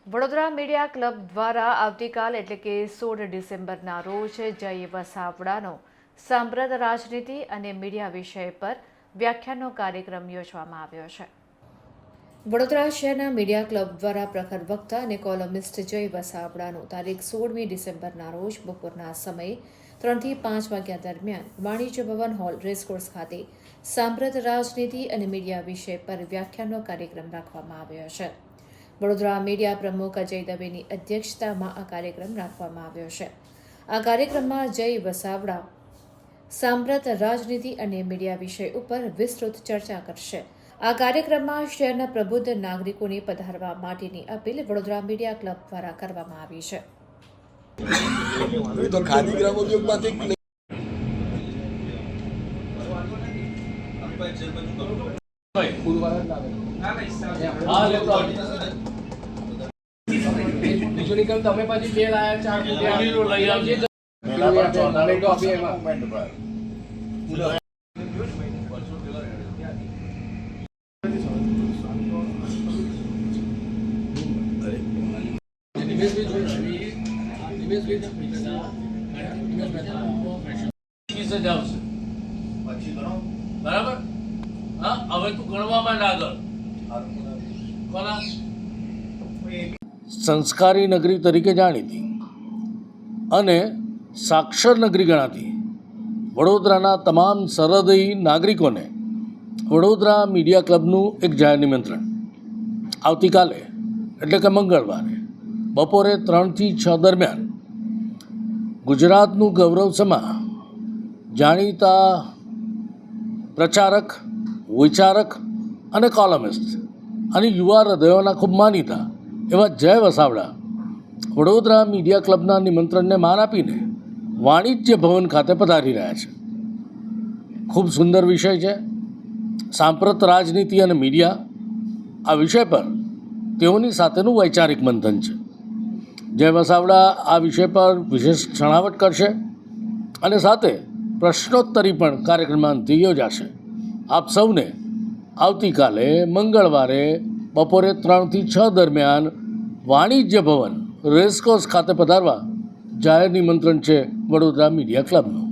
Vadodara media club દ્વારા આવતીકાલ એટલે કે 16 ડિસેમ્બરના રોજ જય વસાવડાનો સાંપ્રત રાજનીતિ અને મીડિયા વિષય પર વ્યાખ્યાનનો કાર્યક્રમ યોજવામાં આવ્યો છે। વડોદરા શહેરના મીડિયા ક્લબ દ્વારા પ્રખર વક્તા અને કોલમિસ્ટ જય વસાવડાનો તારીખ 16મી ડિસેમ્બરના રોજ બપોરના સમયે 3 થી 5 વાગ્યા દરમિયાન વાણિજ્ય ભવન હોલ રેસકોર્સ ખાતે સાંપ્રત રાજનીતિ અને મીડિયા વિષય પર વ્યાખ્યાનનો કાર્યક્રમ રાખવામાં આવ્યો છે। વડોદરા મીડિયા પ્રમુખ અજય દવેની અધ્યક્ષતામાં આ કાર્યક્રમ રાખવામાં આવ્યો છે। આ કાર્યક્રમમાં જય વસાવડા સાંપ્રત રાજનીતિ અને મીડિયા વિષય ઉપર વિસ્તૃત ચર્ચા કરશે। આ કાર્યક્રમમાં શહેરના પ્રબુદ્ધ નાગરિકોને પધારવા માટેની અપીલ વડોદરા મીડિયા ક્લબ દ્વારા કરવામાં આવી છે। તો ખાદી ગ્રામોદ્યોગમાંથી બીજું નીકળ તમે પછી બે લાયા 4 લઈ આવજે બરાબર। હા, હવે તું ગણવામાં આગળ સંસ્કારી નગરી તરીકે જાણીતી અને સાક્ષર નગરી ગણાતી વડોદરાના તમામ સરહદી નાગરિકોને વડોદરા મીડિયા ક્લબનું એક જાહેર નિમંત્રણ આવતીકાલે એટલે કે મંગળવારે બપોરે 3 થી 6 દરમિયાન ગુજરાતનું ગૌરવ સમા જાણીતા પ્રચારક, વિચારક અને કોલમિસ્ટ અને યુવા હૃદયોના ખૂબ માનીતા એવા જય વસાવડા વડોદરા મીડિયા ક્લબના નિમંત્રણને માન આપીને વાણિજ્ય ભવન ખાતે પધારી રહ્યા છે। ખૂબ સુંદર વિષય છે સાંપ્રત રાજનીતિ અને મીડિયા। આ વિષય પર તેઓની સાથેનું વૈચારિક મંથન છે। જય વસાવડા આ વિષય પર વિશેષ છણાવટ કરશે અને સાથે પ્રશ્નોત્તરી પણ કાર્યક્રમમાં યોજાશે। આપ સૌને આવતીકાલે મંગળવારે બપોરે 3 થી 6 દરમિયાન વાણિજ્ય ભવન રેસકોર્સ ખાતે પધારવા જાહેર નિમંત્રણ છે વડોદરા મીડિયા ક્લબનું।